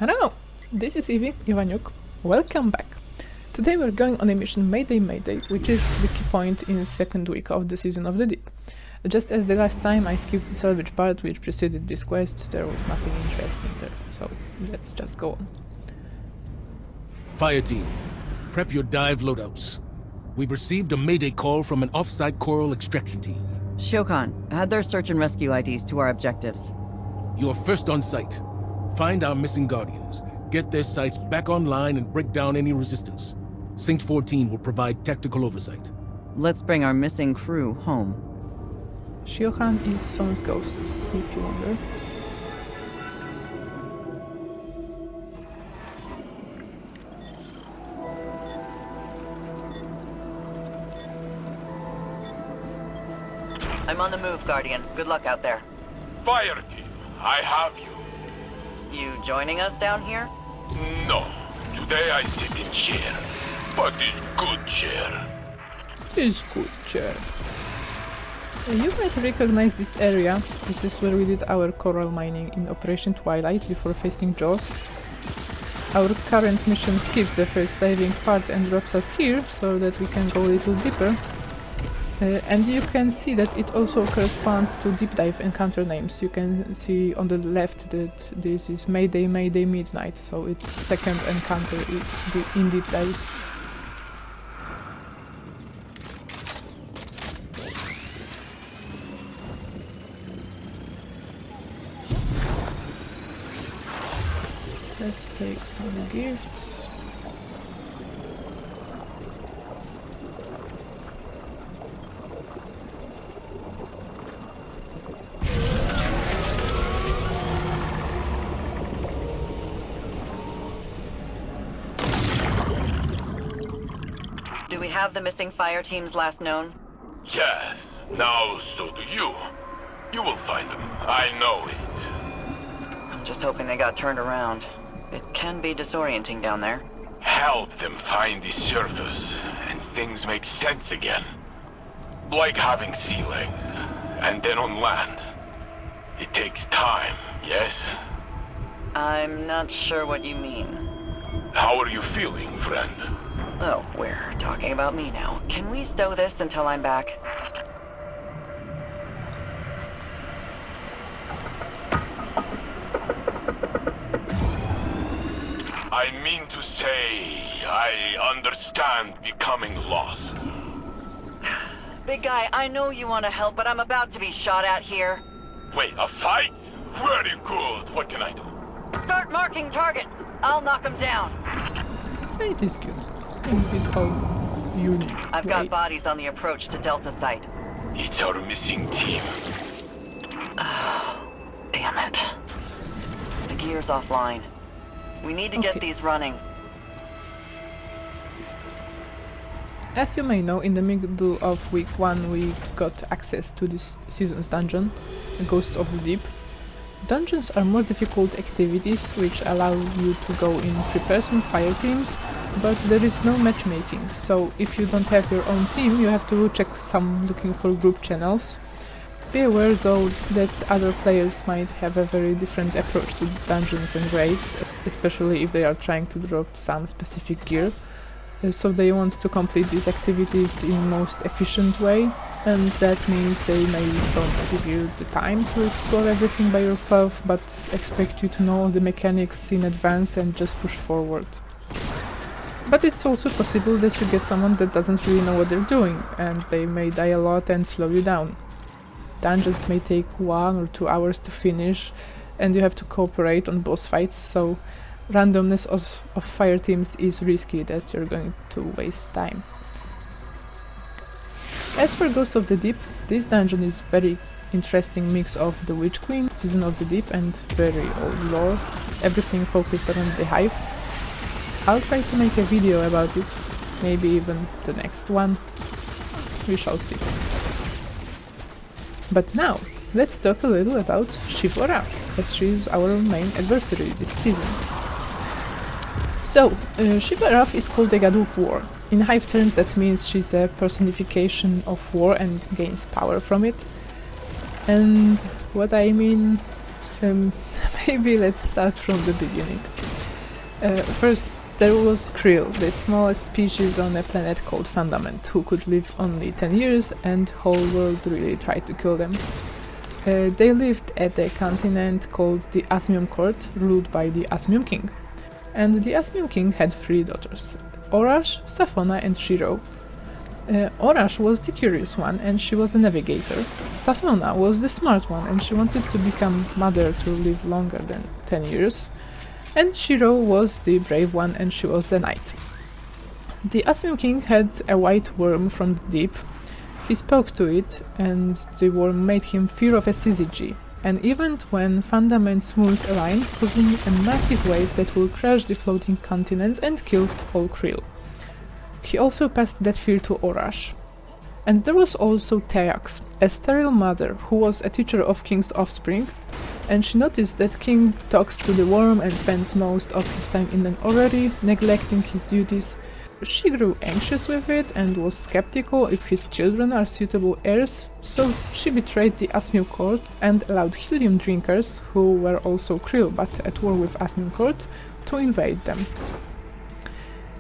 Hello, this is Ivanyuk. Welcome back. Today we're going on a mission Mayday, which is the key point in the second week of the Season of the Deep. Just as the last time I skipped the salvage part which preceded this quest, there was nothing interesting there, so let's just go on. Fire team, prep your dive loadouts. We've received a Mayday call from an off-site coral extraction team. Shokan, add their search and rescue IDs to our objectives. You're first on site. Find our missing guardians, get their sites back online and break down any resistance. Saint-14 will provide tactical oversight. Let's bring our missing crew home. Shokan is Son's ghost, if you wonder. I'm on the move, Guardian. Good luck out there. Fire team, I have you. You joining us down here? No. Today I sit in chair. But this good chair. This good chair. You might recognize this area. This is where we did our coral mining in Operation Twilight before facing Jaws. Our current mission skips the first diving part and drops us here so that we can go a little deeper. And you can see that it also corresponds to deep dive encounter names. You can see on the left that this is Mayday, Midnight, so it's second encounter in deep dives. Let's take some gifts. Do we have the missing fire team's last known? Yes, now so do you. You will find them, I know it. I'm just hoping they got turned around. It can be disorienting down there. Help them find the surface, and things make sense again. Like having sea legs, and then on land. It takes time, yes? I'm not sure what you mean. How are you feeling, friend? Oh, we're talking about me now. Can we stow this until I'm back? I mean to say, I understand becoming lost. Big guy, I know you want to help, but I'm about to be shot at here. Wait, a fight? Very good. What can I do? Start marking targets. I'll knock them down. So it is good. In this whole unique I've way. got bodies on the approach to Delta site. It's our missing team. Damn it. The gear's offline. We need to get these running. As you may know, in the middle of week 1 we got access to this season's dungeon, the Ghosts of the Deep. Dungeons are more difficult activities which allow you to go in 3-person fire teams, but there is no matchmaking, so if you don't have your own team you have to check some looking for group channels. Be aware though that other players might have a very different approach to dungeons and raids, especially if they are trying to drop some specific gear. So they want to complete these activities in most efficient way, and that means they may don't give you the time to explore everything by yourself, but expect you to know all the mechanics in advance and just push forward. But it's also possible that you get someone that doesn't really know what they're doing, and they may die a lot and slow you down. Dungeons may take 1 or 2 hours to finish, and you have to cooperate on boss fights, so randomness of fire teams is risky that you're going to waste time. As for Ghosts of the Deep, this dungeon is very interesting mix of the Witch Queen, Season of the Deep, and very old lore, everything focused around the Hive. I'll try to make a video about it, maybe even the next one, we shall see. But now, let's talk a little about Xivu Arath, as she is our main adversary this season. So, Xivu Arath is called the god of war. In Hive terms that means she's a personification of war and gains power from it. And what I mean, maybe let's start from the beginning. First, there was Krill, the smallest species on a planet called Fundament, who could live only 10 years and whole world really tried to kill them. They lived at a continent called the Asmium Court, ruled by the Asmium King. And the Asmium King had 3 daughters, Orash, Safona and Xiro. Orash was the curious one and she was a navigator. Safona was the smart one and she wanted to become mother to live longer than 10 years. And Xiro was the brave one and she was a knight. The Asmium King had a white worm from the deep. He spoke to it and the worm made him fear of a syzygy, an event when Fundament's moons align, causing a massive wave that will crash the floating continents and kill all Krill. He also passed that fear to Orash. And there was also Taox, a sterile mother who was a teacher of King's offspring, and she noticed that King talks to the worm and spends most of his time in an orrery, neglecting his duties. She grew anxious with it and was skeptical if his children are suitable heirs, so she betrayed the Asmium Court and allowed helium drinkers, who were also Krill but at war with Asmium Court, to invade them.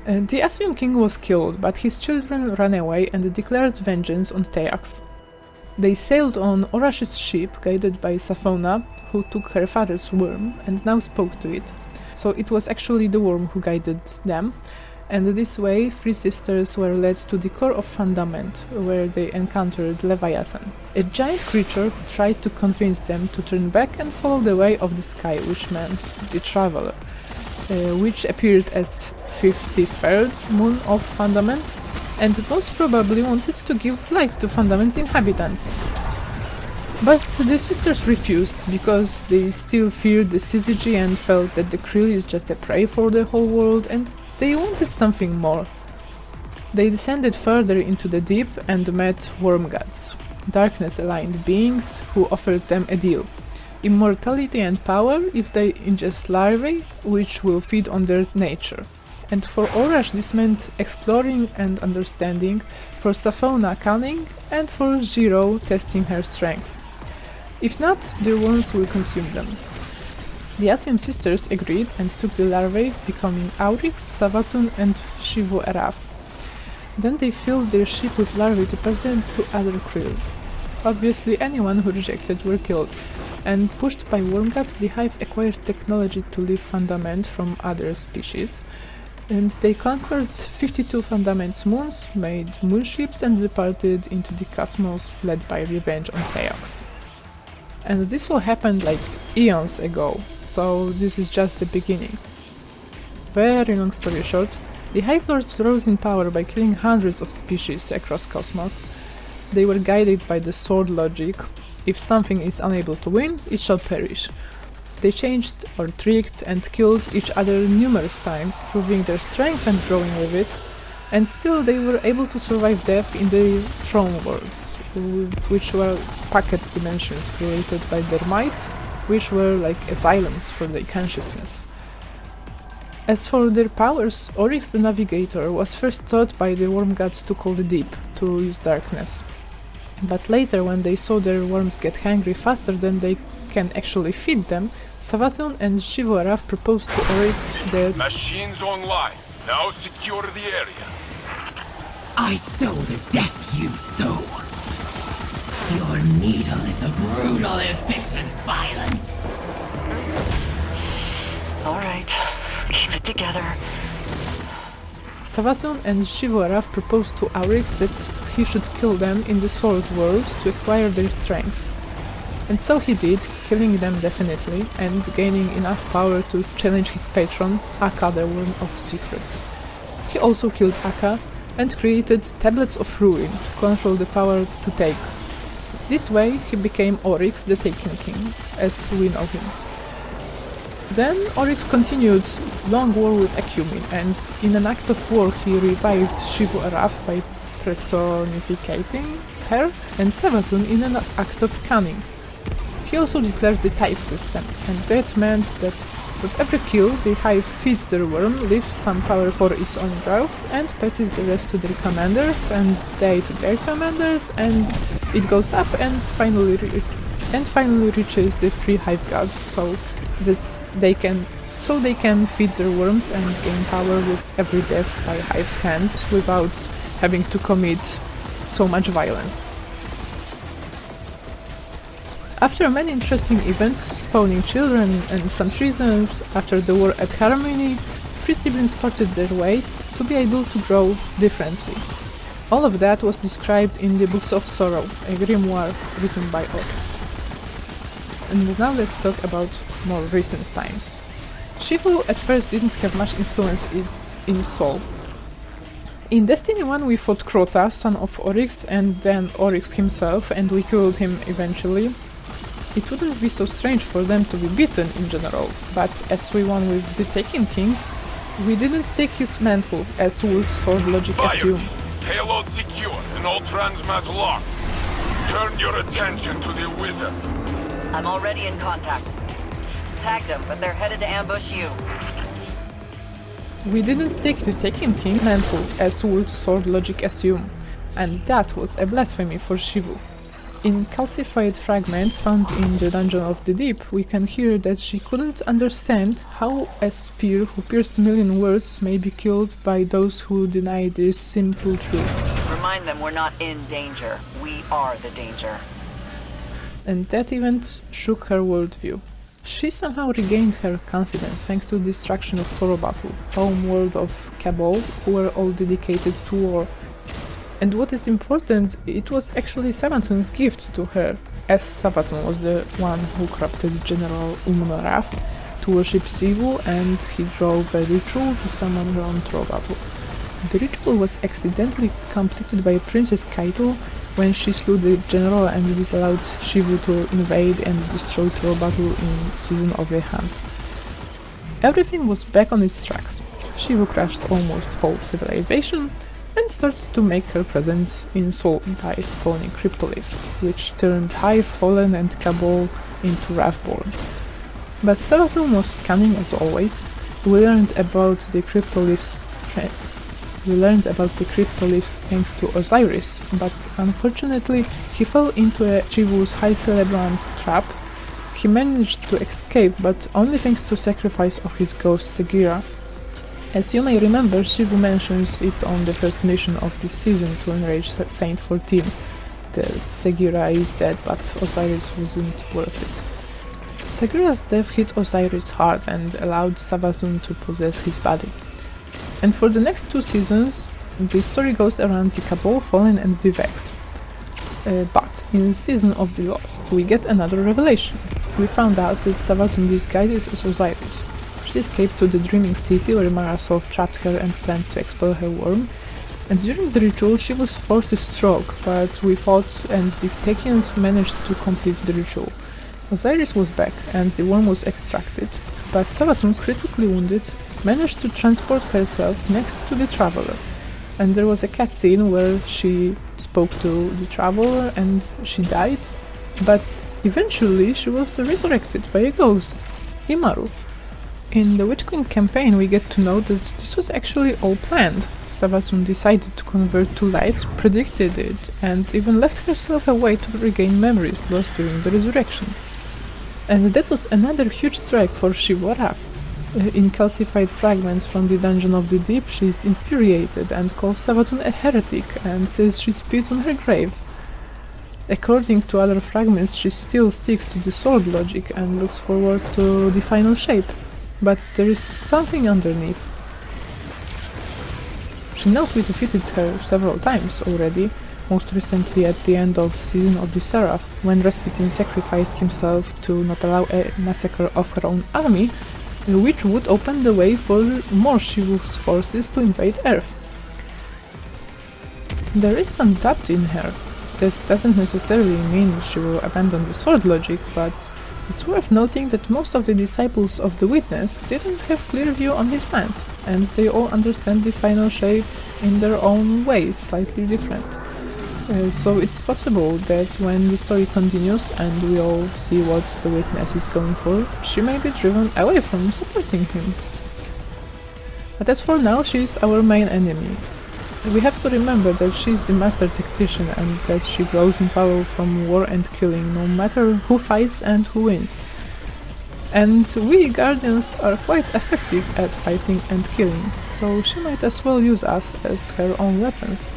The Asmium King was killed, but his children ran away and declared vengeance on Taox. They sailed on Orash's ship, guided by Safona, who took her father's worm and now spoke to it. So it was actually the worm who guided them, and this way 3 sisters were led to the core of Fundament, where they encountered Leviathan, a giant creature who tried to convince them to turn back and follow the way of the sky, which meant the Traveler, which appeared as 53rd moon of Fundament, and most probably wanted to give light to Fundament's inhabitants. But the sisters refused, because they still feared the syzygy and felt that the Krill is just a prey for the whole world, and they wanted something more. They descended further into the deep and met worm gods, darkness-aligned beings who offered them a deal: immortality and power if they ingest larvae, which will feed on their nature. And for Orash this meant exploring and understanding, for Safona cunning, and for Xiro testing her strength. If not, their worms will consume them. The Asmium sisters agreed and took the larvae, becoming Auryx, Savathun and Xivu Arath. Then they filled their ship with larvae to pass them to other Krill. Obviously anyone who rejected were killed, and pushed by worm gods, the Hive acquired technology to leave Fundament from other species, and they conquered 52 Fundament's moons, made moonships and departed into the cosmos, led by revenge on Taox. And this all happened like eons ago, so this is just the beginning. Very long story short, the Hive Lords rose in power by killing hundreds of species across cosmos. They were guided by the sword logic: if something is unable to win, it shall perish. They changed or tricked and killed each other numerous times, proving their strength and growing with it, and still they were able to survive death in the throne worlds, which were pocket dimensions created by their might, which were like asylums for their consciousness. As for their powers, Auryx the Navigator was first taught by the worm gods to call the deep, to use darkness. But later, when they saw their worms get hungry faster than they can actually feed them, Savathun and Xivu Arath proposed to Auryx that Machines online. Now secure the area. I sow the death you sow. Your needle is a brutal efficient violence. All right, keep it together. Savathun and Xivu Arath proposed to Auryx that he should kill them in the sword world to acquire their strength. And so he did, killing them definitely, and gaining enough power to challenge his patron, Akka the Worm of Secrets. He also killed Akka, and created Tablets of Ruin to control the power to take. This way he became Auryx the Taken King, as we know him. Then Auryx continued long war with Acumen, and in an act of war he revived Xivu Arath by personificating her, and Savathun in an act of cunning. He also declared the tithe system, and that meant that with every kill, the Hive feeds their worm, leaves some power for its own growth, and passes the rest to their commanders, and they to their commanders, and it goes up and finally reaches the 3 Hive gods, so that they can so they can feed their worms and gain power with every death by Hive's hands without having to commit so much violence. After many interesting events, spawning children and some treasons, after the war at Harmony, 3 siblings parted their ways to be able to grow differently. All of that was described in the Books of Sorrow, a grimoire written by Auryx. And now let's talk about more recent times. Xivu at first didn't have much influence in Sol. In Destiny 1 we fought Crota, son of Auryx, and then Auryx himself, and we killed him eventually. It wouldn't be so strange for them to be beaten in general, but as we won with the Taken King, we didn't take his mantle, as would sword logic assume. Payload secure and all transmat locked. Turn your attention to the wizard. I'm already in contact. Tagged them, but they're headed to ambush you. We didn't take the Taken King mantle, as would sword logic assume, and that was a blasphemy for Xivu. In calcified fragments found in the Dungeon of the Deep, we can hear that she couldn't understand how a spear who pierced a million words may be killed by those who deny this simple truth. Remind them we're not in danger. We are the danger. And that event shook her worldview. She somehow regained her confidence thanks to the destruction of Torobatl, home world of Cabal, who were all dedicated to war. And what is important, it was actually Savathun's gift to her, as Savathun was the one who corrupted General Rath to worship Xivu, and he drove a ritual to summon her on Torobatl. The ritual was accidentally completed by Princess Kaito when she slew the general and this allowed Xivu to invade and destroy Torobatl in Season of the Hunt. Everything was back on its tracks. Xivu crashed almost whole civilization and started to make her presence in Sol by spawning Cryptoliths, which turned Hive, Fallen and Cabal into Wrathborn. But Savathun was cunning as always. We learned about the Cryptoliths thanks to Osiris, but unfortunately he fell into a Xivu's High Celebrant's trap. He managed to escape, but only thanks to sacrifice of his ghost Sagira. As you may remember, Xivu mentions it on the first mission of this season to enrage Saint-14, that Sagira is dead, but Osiris wasn't worth it. Sagira's death hit Osiris hard and allowed Savathun to possess his body. And for the next 2 seasons, the story goes around the Cabal, Fallen and the Vex. But in Season of the Lost, we get another revelation. We found out that Savathun disguises as Osiris. She escaped to the Dreaming City where Marasov trapped her and planned to expel her worm, and during the ritual she was forced to stroke, but we fought and the Takians managed to complete the ritual. Osiris was back and the worm was extracted, but Savathun, critically wounded, managed to transport herself next to the Traveler, and there was a cutscene where she spoke to the Traveler and she died, but eventually she was resurrected by a ghost, Imaru. In the Witch Queen campaign we get to know that this was actually all planned. Savathun decided to convert to light, predicted it, and even left herself a way to regain memories lost during the resurrection. And that was another huge strike for Xivu Arath. In calcified fragments from the Dungeon of the Deep, she is infuriated and calls Savathun a heretic and says she spits on her grave. According to other fragments, she still sticks to the sword logic and looks forward to the final shape. But there is something underneath. She knows we defeated her several times already, most recently at the end of Season of the Seraph, when Rasputin sacrificed himself to not allow a massacre of her own army, which would open the way for more Xivu's forces to invade Earth. There is some doubt in her. That doesn't necessarily mean she will abandon the sword logic, but it's worth noting that most of the disciples of the Witness didn't have clear view on his plans, and they all understand the final shape in their own way, slightly different. So it's possible that when the story continues and we all see what the Witness is going for, she may be driven away from supporting him. But as for now, she is our main enemy. We have to remember that she is the master tactician and that she grows in power from war and killing, no matter who fights and who wins. And we Guardians are quite effective at fighting and killing, so she might as well use us as her own weapons.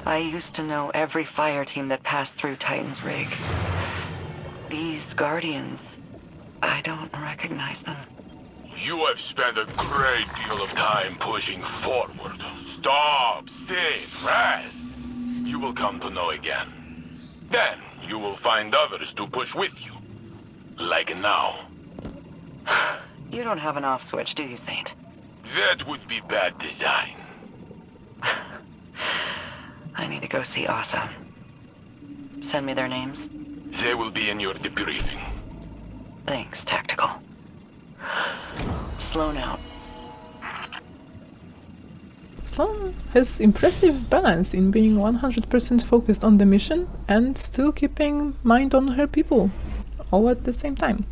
I used to know every fire team that passed through Titan's rig. These Guardians, I don't recognize them. You have spent a great deal of time pushing forward. Stop, sit, rest. You will come to know again. Then you will find others to push with you. Like now. You don't have an off switch, do you, Saint? That would be bad design. I need to go see Asa. Send me their names. They will be in your debriefing. Thanks, Tactical. Sloane out. Sloane has impressive balance in being 100% focused on the mission and still keeping mind on her people, all at the same time.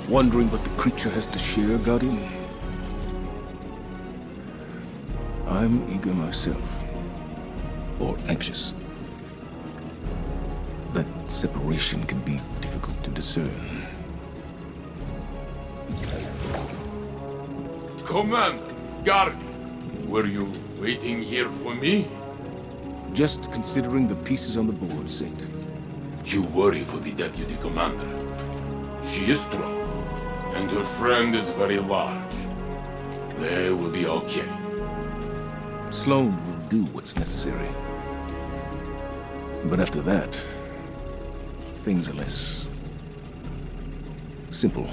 Wondering what the creature has to share, Guardian? I'm eager myself. Or anxious. That separation can be difficult to discern. Commander, Guardian, were you waiting here for me? Just considering the pieces on the board, Saint. You worry for the Deputy Commander. She is strong, and her friend is very large. They will be okay. Sloane will do what's necessary. But after that, things are less simple.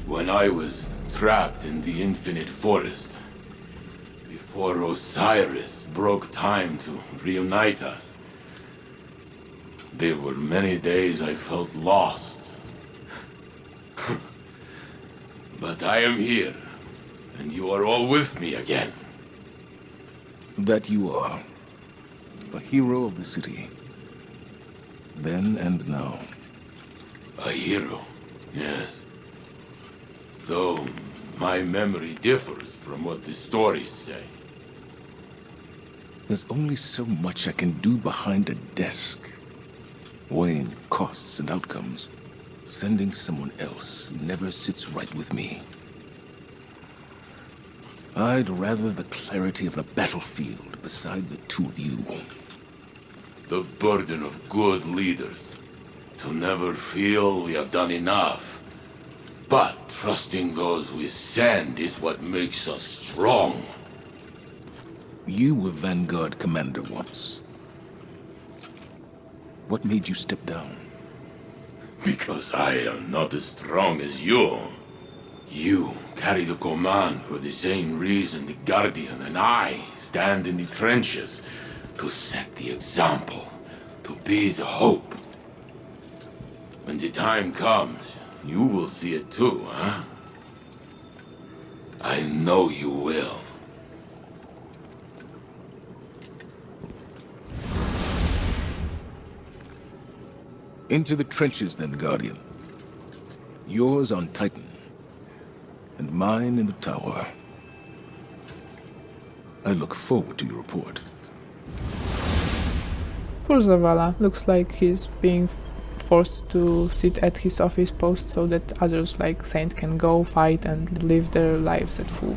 When I was trapped in the Infinite Forest, before Osiris broke time to reunite us, there were many days I felt lost. But I am here, and you are all with me again. That you are. A hero of the city. Then and now. A hero, yes. Though my memory differs from what the stories say. There's only so much I can do behind a desk. Weighing costs and outcomes. Sending someone else never sits right with me. I'd rather the clarity of the battlefield beside the two of you. The burden of good leaders. To never feel we have done enough. But trusting those we send is what makes us strong. You were Vanguard commander once. What made you step down? Because I am not as strong as you. You carry the command for the same reason the Guardian and I stand in the trenches. To set the example. To be the hope. When the time comes, you will see it too, huh? I know you will. Into the trenches then, Guardian. Yours on Titan. And mine in the tower. I look forward to your report. Poor Zavala. Looks like he's being forced to sit at his office post so that others like Saint can go fight and live their lives at full.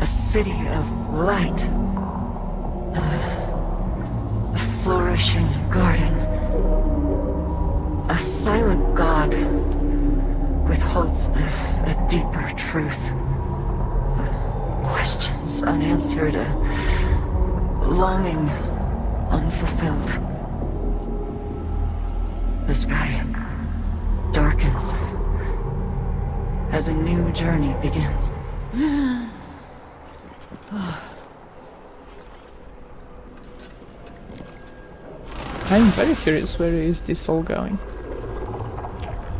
City of light. A flourishing garden. A silent god withholds a deeper truth. Questions unanswered, a longing unfulfilled. The sky darkens as a new journey begins. I'm very curious where is this all going.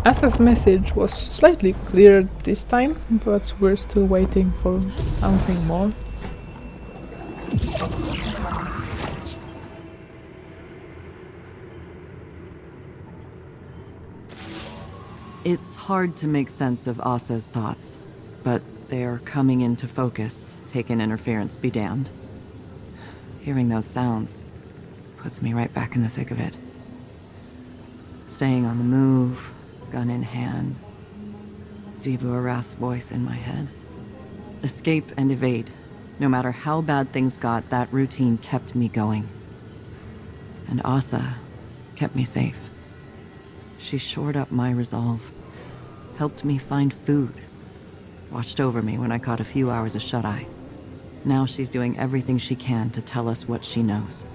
Asa's message was slightly clearer this time, but we're still waiting for something more. It's hard to make sense of Asa's thoughts, but they are coming into focus, taken interference be damned. Hearing those sounds puts me right back in the thick of it. Staying on the move, gun in hand, Xivu Arath's voice in my head. Escape and evade. No matter how bad things got, that routine kept me going. And Asa kept me safe. She shored up my resolve, helped me find food, watched over me when I caught a few hours of shut-eye. Now she's doing everything she can to tell us what she knows.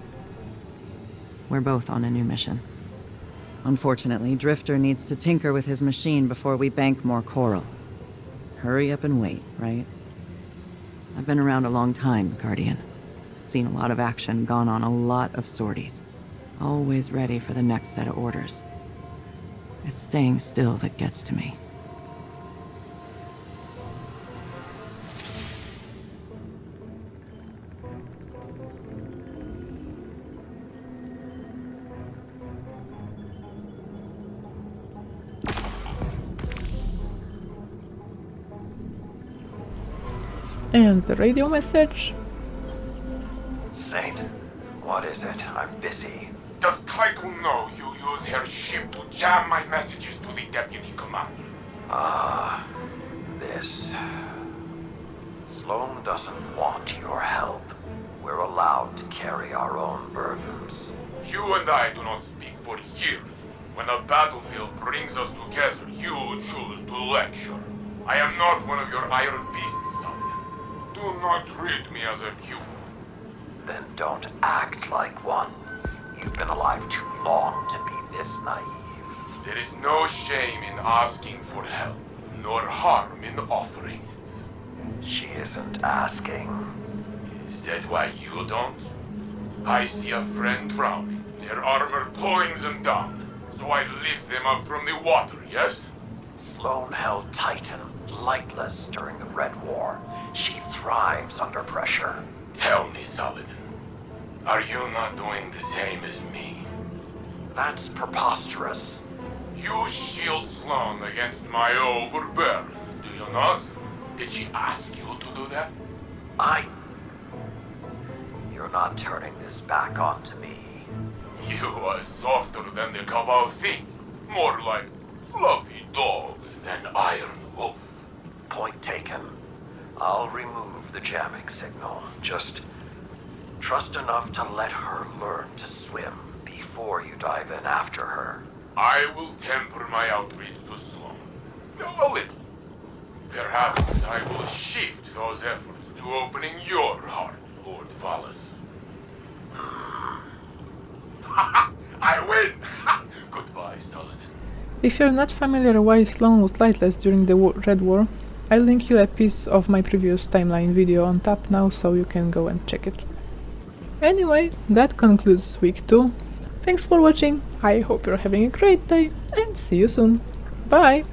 We're both on a new mission. Unfortunately, Drifter needs to tinker with his machine before we bank more coral. Hurry up and wait, right? I've been around a long time, Guardian. Seen a lot of action, gone on a lot of sorties. Always ready for the next set of orders. It's staying still that gets to me. And the radio message? Saint, what is it? I'm busy. Does Title know you use her ship to jam my messages to the Deputy Commander? This. Sloane doesn't want your help. We're allowed to carry our own burdens. You and I do not speak for years. When a battlefield brings us together, you choose to lecture. I am not one of your iron beasts, Saladin. Do not treat me as a human. Then don't act like one. You've been alive too long to be this naive. There is no shame in asking for help, nor harm in offering it. She isn't asking. Is that why you don't? I see a friend drowning, their armor pulling them down, so I lift them up from the water, yes? Sloane held Titan lightless during the Red War. She thrives under pressure. Tell me, Saladin, are you not doing the same as me? That's preposterous. You shield Sloane against my overbearings, do you not? Did she ask you to do that? You're you're not turning this back onto me. You are softer than the Cabal think. More like fluffy dog than iron wolf. Point taken. I'll remove the jamming signal. Just trust enough to let her learn to swim before you dive in after her. I will temper my outreach to Sloane. A little. Perhaps I will shift those efforts to opening your heart, Lord Valas. I win! Goodbye, Saladin. If you're not familiar why Sloane was lightless during the Red War, I'll link you a piece of my previous timeline video on top now so you can go and check it. Anyway, that concludes week 2. Thanks for watching, I hope you're having a great day, and see you soon. Bye!